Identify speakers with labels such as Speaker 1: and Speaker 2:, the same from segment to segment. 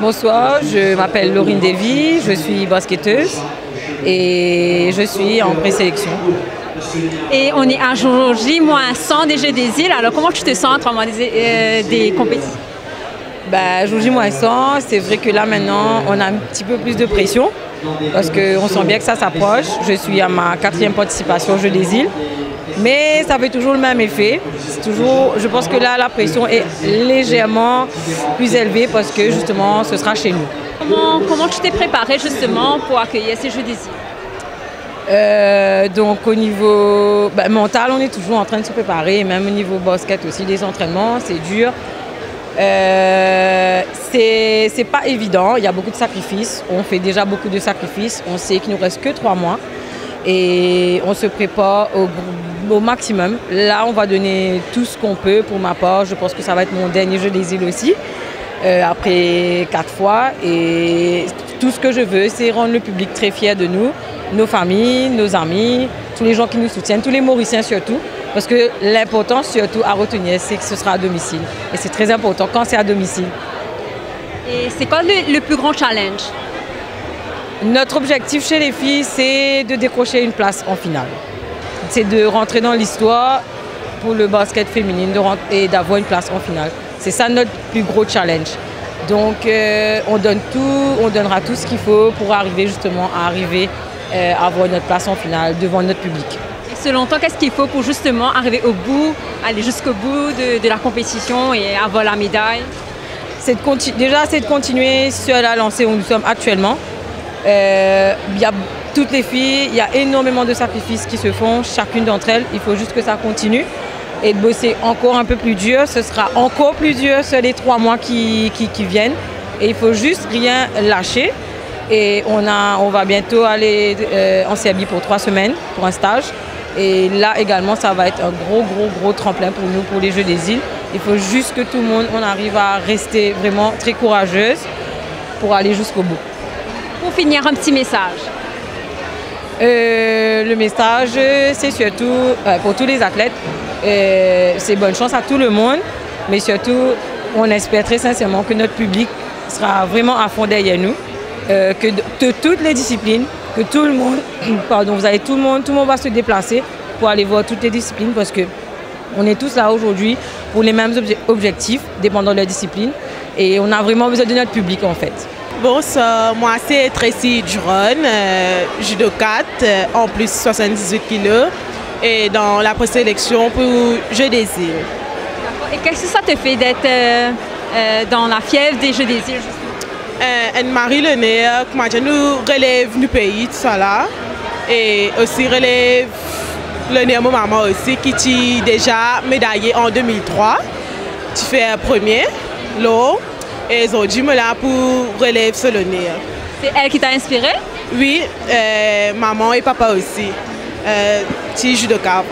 Speaker 1: Bonsoir, je m'appelle Laurine Davy, je suis basketteuse et je suis en présélection.
Speaker 2: Et on est à jour J-100 des Jeux des îles. Alors comment tu te sens entre des compétitions?
Speaker 1: Jour J-100, c'est vrai que là maintenant on a un petit peu plus de pression parce qu'on sent bien que ça s'approche. Je suis à ma 4e participation aux Jeux des îles. Mais ça fait toujours le même effet. Je pense que là, la pression est légèrement plus élevée parce que justement, ce sera chez nous.
Speaker 2: Comment tu t'es préparé justement pour accueillir ces Jeux des îles?
Speaker 1: Donc au niveau mental, on est toujours en train de se préparer, même au niveau basket aussi, des entraînements, c'est dur. C'est pas évident, il y a beaucoup de sacrifices. On fait déjà beaucoup de sacrifices. On sait qu'il ne nous reste que 3 mois. Et on se prépare au maximum. Là, on va donner tout ce qu'on peut pour ma part. Je pense que ça va être mon dernier Jeu des îles aussi, après 4 fois. Et tout ce que je veux, c'est rendre le public très fier de nous, nos familles, nos amis, tous les gens qui nous soutiennent, tous les Mauriciens surtout. Parce que l'important surtout à retenir, c'est que ce sera à domicile. Et c'est très important quand c'est à domicile.
Speaker 2: Et c'est quoi le plus grand challenge?
Speaker 1: Notre objectif chez les filles, c'est de décrocher une place en finale. C'est de rentrer dans l'histoire pour le basket féminin et d'avoir une place en finale. C'est ça notre plus gros challenge. Donc on donnera tout ce qu'il faut pour arriver justement à avoir notre place en finale devant notre public.
Speaker 2: Et selon toi, qu'est-ce qu'il faut pour justement arriver au bout, aller jusqu'au bout de la compétition et avoir la médaille?
Speaker 1: C'est de continuer sur la lancée où nous sommes actuellement. Il y a toutes les filles, il y a énormément de sacrifices qui se font, chacune d'entre elles. Il faut juste que ça continue et de bosser encore un peu plus dur. Ce sera encore plus dur sur les 3 mois qui viennent. Et il faut juste rien lâcher. Et on va bientôt aller en Serbie pour 3 semaines pour un stage. Et là également, ça va être un gros tremplin pour nous, pour les Jeux des îles. Il faut juste que tout le monde, on arrive à rester vraiment très courageuse pour aller jusqu'au bout.
Speaker 2: Pour finir, un petit message.
Speaker 1: Le message, c'est surtout pour tous les athlètes. C'est bonne chance à tout le monde, mais surtout, on espère très sincèrement que notre public sera vraiment à fond derrière nous, que de toutes les disciplines, que tout le monde, tout le monde va se déplacer pour aller voir toutes les disciplines parce que on est tous là aujourd'hui pour les mêmes objectifs, dépendant de la discipline, et on a vraiment besoin de notre public en fait.
Speaker 3: Bonsoir, moi c'est Tracy Duron, judocate, en plus 78 kg et dans la présélection pour Jeux des îles.
Speaker 2: Et qu'est-ce que ça te fait d'être dans la fièvre des Jeux des îles?
Speaker 3: Anne-Marie Lenné, qui nous relève du pays, tout ça là, et aussi relève Lenné, mon maman aussi, qui est déjà médaillée en 2003, tu fais premier, l'eau. Et aujourd'hui, je suis là pour relève Solonné.
Speaker 2: C'est elle qui t'a inspiré?
Speaker 3: Oui, maman et papa aussi. Petit jus de carpe.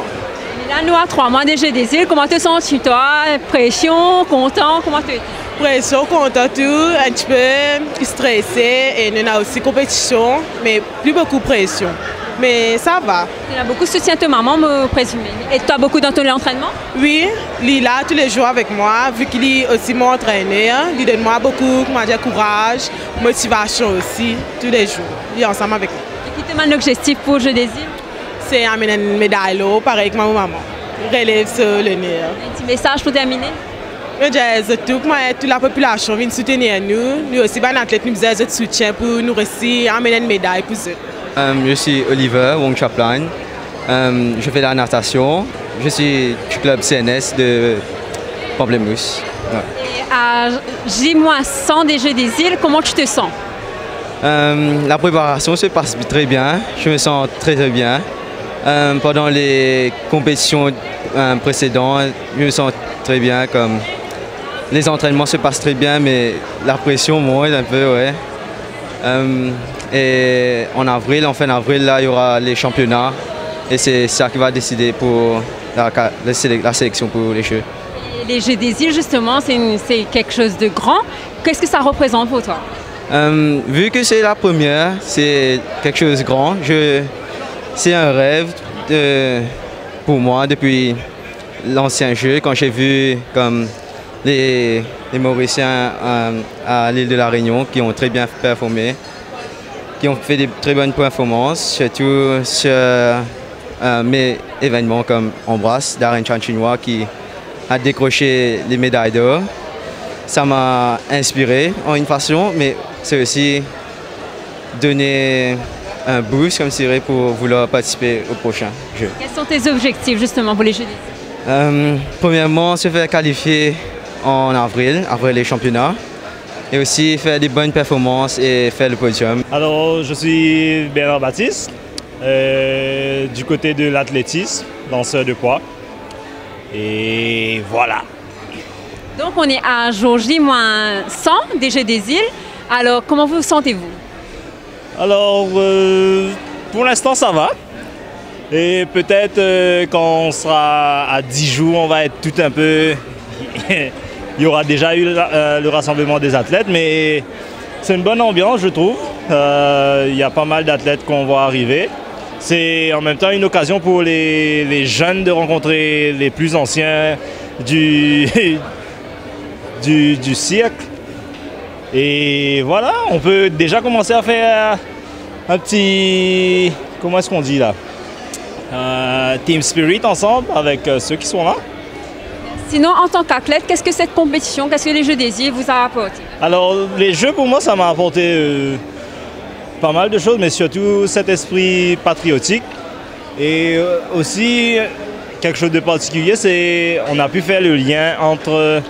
Speaker 2: Là, nous, à 3 mois des Jeux des îles, comment te sens-tu, toi? Pression, content, comment tu es?
Speaker 3: Pression, content, tout, un petit peu stressé. Et nous avons aussi compétition, mais plus beaucoup de pression. Mais ça va.
Speaker 2: Il y a beaucoup de soutien de ta maman, me présume. Et toi, beaucoup dans ton entraînement?
Speaker 3: Oui, il est là tous les jours avec moi, vu qu'il est aussi mon entraîneur. Il donne moi beaucoup de courage, motivation aussi, tous les jours. Il est ensemble avec moi.
Speaker 2: Et qui te demande l'objectif pour le Jeu des îles?
Speaker 3: C'est amener une médaille, pareil que ma maman. Relève sur le nez.
Speaker 2: Un petit message pour terminer?
Speaker 3: Je dis toute la population vient soutenir nous. Nous aussi, les athlètes nous besoin de soutien pour nous réussir à amener une médaille pour eux.
Speaker 4: Je suis Oliver Wong Chaplin. Je fais de la natation. Je suis du club CNS de Pamplemousse. Ouais.
Speaker 2: Et à J-100 des Jeux des îles, comment tu te sens?
Speaker 4: La préparation se passe très bien. Je me sens très bien. Pendant les compétitions précédentes, je me sens très bien. Comme les entraînements se passent très bien, mais la pression monte un peu, ouais. Et en fin d'avril, là, il y aura les championnats. Et c'est ça qui va décider pour la sélection pour les Jeux.
Speaker 2: Et les Jeux des îles, justement, c'est quelque chose de grand. Qu'est-ce que ça représente pour toi?
Speaker 4: Vu que c'est la première, c'est quelque chose de grand. C'est un rêve pour moi depuis l'ancien jeu, quand j'ai vu comme les Mauriciens à l'île de la Réunion qui ont très bien performé, qui ont fait des très bonnes performances, surtout sur mes événements comme Ambroise, Darren Chan-Chinois qui a décroché les médailles d'or. Ça m'a inspiré en une façon, mais c'est aussi donner un boost comme c'est pour vouloir participer au prochain jeu.
Speaker 2: Quels sont tes objectifs justement pour les Jeux des îles?
Speaker 4: Premièrement, se faire qualifier en avril, après les championnats, et aussi faire des bonnes performances et faire le podium.
Speaker 5: Alors, je suis Bernard Baptiste, du côté de l'athlétisme, lanceur de poids. Et voilà.
Speaker 2: Donc on est à jour J-100 des Jeux des îles. Alors comment vous sentez-vous?
Speaker 5: Alors, pour l'instant, ça va. Et peut-être quand on sera à 10 jours, on va être tout un peu... Il y aura déjà eu le rassemblement des athlètes, mais c'est une bonne ambiance, je trouve. Il y a pas mal d'athlètes qu'on voit arriver. C'est en même temps une occasion pour les jeunes de rencontrer les plus anciens du cirque. Et voilà, on peut déjà commencer à faire un petit... Comment est-ce qu'on dit là? Team Spirit ensemble avec ceux qui sont là.
Speaker 2: Sinon, en tant qu'athlète, qu'est-ce que cette compétition, qu'est-ce que les Jeux des îles vous a apporté?
Speaker 5: Alors, les Jeux, pour moi, ça m'a apporté pas mal de choses, mais surtout cet esprit patriotique. Et aussi, quelque chose de particulier, c'est qu'on a pu faire le lien entre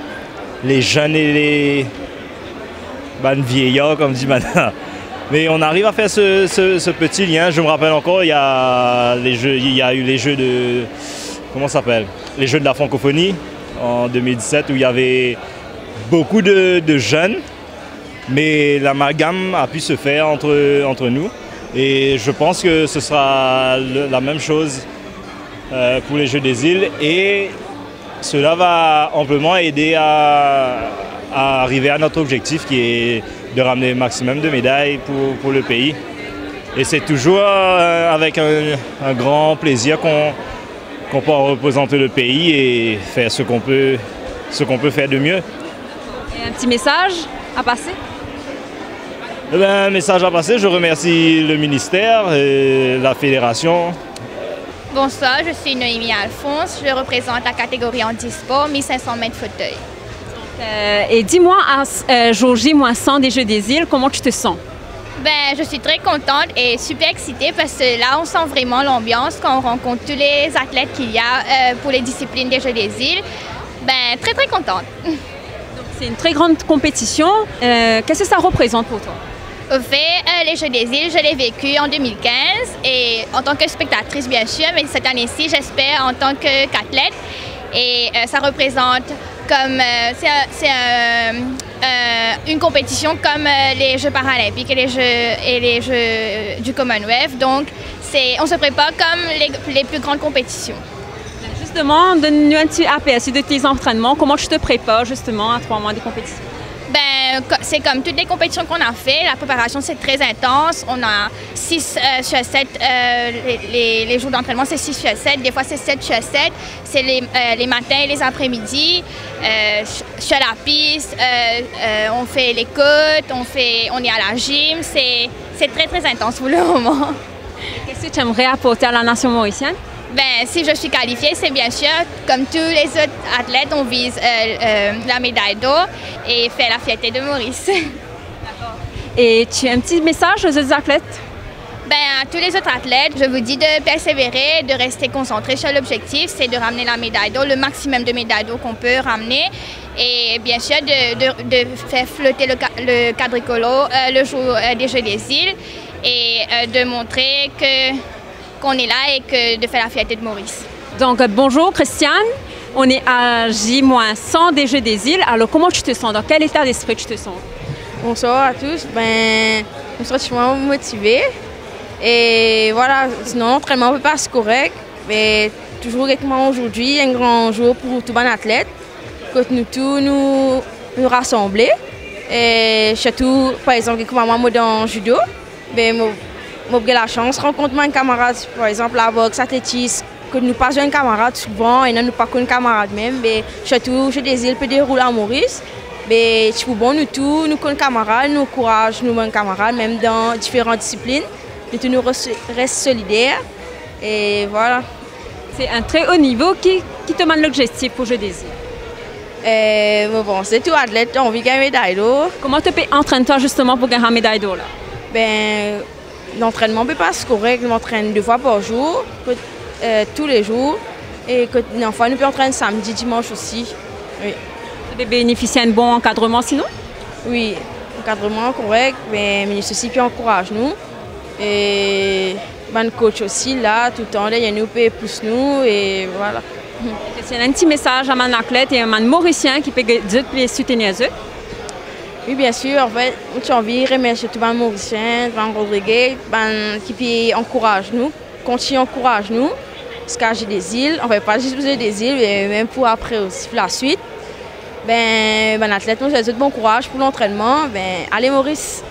Speaker 5: les jeunes et les vieillards, comme dit maintenant. Mais on arrive à faire ce petit lien. Je me rappelle encore, il y a eu les Jeux de... Comment ça s'appelle? Les Jeux de la francophonie en 2017 où il y avait beaucoup de jeunes, mais l'amalgame a pu se faire entre nous. Et je pense que ce sera la même chose pour les Jeux des îles. Et cela va amplement aider à arriver à notre objectif qui est de ramener le maximum de médailles pour le pays. Et c'est toujours avec un grand plaisir qu'on peut représenter le pays et faire ce qu'on peut faire de mieux.
Speaker 2: Et un petit message à passer?
Speaker 5: Un message à passer, je remercie le ministère et la fédération.
Speaker 6: Bonsoir, je suis Noémie Alphonse, je représente la catégorie handisport 1500 mètres fauteuil.
Speaker 2: Et dis-moi, à jour J-100 des Jeux des îles, comment tu te sens?
Speaker 6: Je suis très contente et super excitée parce que là, on sent vraiment l'ambiance quand on rencontre tous les athlètes qu'il y a pour les disciplines des Jeux des îles. Très très contente.
Speaker 2: C'est une très grande compétition. Qu'est-ce que ça représente pour toi?
Speaker 6: Au fait, les Jeux des îles, je l'ai vécu en 2015 et en tant que spectatrice bien sûr, mais cette année-ci, j'espère en tant qu'athlète. Et ça représente comme une compétition comme les Jeux paralympiques et les Jeux du Commonwealth. Donc, on se prépare comme les plus grandes compétitions.
Speaker 2: Justement, donne-nous un petit aperçu de tes entraînements. Comment tu te prépares justement à 3 mois de compétition?
Speaker 6: C'est comme toutes les compétitions qu'on a fait. La préparation, c'est très intense. On a 6 sur 7. Les jours d'entraînement, c'est 6 sur 7. Des fois, c'est 7 sur 7. C'est les matins et les après-midi. Sur la piste, on fait les côtes, on est à la gym. C'est très, très intense pour le moment.
Speaker 2: Qu'est-ce que tu aimerais apporter à la nation mauricienne?
Speaker 6: Si je suis qualifiée, c'est bien sûr, comme tous les autres athlètes, on vise la médaille d'or et faire la fierté de Maurice.
Speaker 2: Et tu as un petit message aux autres athlètes?
Speaker 6: À tous les autres athlètes, je vous dis de persévérer, de rester concentré sur l'objectif, c'est de ramener la médaille d'or, le maximum de médailles d'or qu'on peut ramener. Et bien sûr, de faire flotter le quadricolore le jour des Jeux des îles et de montrer qu'on est là et de faire la fierté de Maurice.
Speaker 2: Donc bonjour Christiane, on est à J-100 des Jeux des îles. Alors comment tu te sens? Dans quel état d'esprit tu te sens?
Speaker 1: Bonsoir à tous, je suis extrêmement motivée. Et voilà, sinon l'entraînement ne peut pas se correct, mais toujours également aujourd'hui, un grand jour pour tout bon athlète, que nous tous nous rassembler. Et surtout, par exemple, comme moi dans le judo, j'ai la chance de rencontrer mes camarades, par exemple, la boxe, l'athlétisme, que nous pas un camarade souvent et nous pas qu'un camarade même, mais surtout je désire peut dérouler à Maurice. Mais c'est bon nous tous, nous comme camarades, nous encourageons nous mêmes camarades, même dans différentes disciplines. Nous restons solidaires et voilà.
Speaker 2: C'est un très haut niveau qui te demande l'objectif pour Jeux des îles.
Speaker 1: Bon, c'est tout athlète, on veut gagner une médaille d'or.
Speaker 2: Comment tu peux entraîner-toi justement pour gagner une médaille d'or là?
Speaker 1: Ben, l'entraînement peut pas se correct, je m'entraîne 2 fois par jour, tous les jours. Et une fois, nous pouvons entraîner samedi, dimanche aussi. Oui.
Speaker 2: Tu peux bénéficier d'un bon encadrement sinon?
Speaker 1: Oui, encadrement correct, mais le ministre aussi qui encourage nous. Et le coach aussi, là, tout le temps, il y a nous qui pousse nous et voilà.
Speaker 2: C'est un petit message à mon athlète et à mon Mauricien qui peut les soutenir.
Speaker 1: Oui, bien sûr. En fait, j'ai envie de remercier tous les Mauriciens, Van Rodriguez, qui peut encourage nous, continue encourage nous, parce que j'ai des îles, on ne fait pas juste des îles, mais même pour après aussi, la suite. Ben, athlète, nous, j'ai tout bon courage pour l'entraînement. Ben, allez Maurice!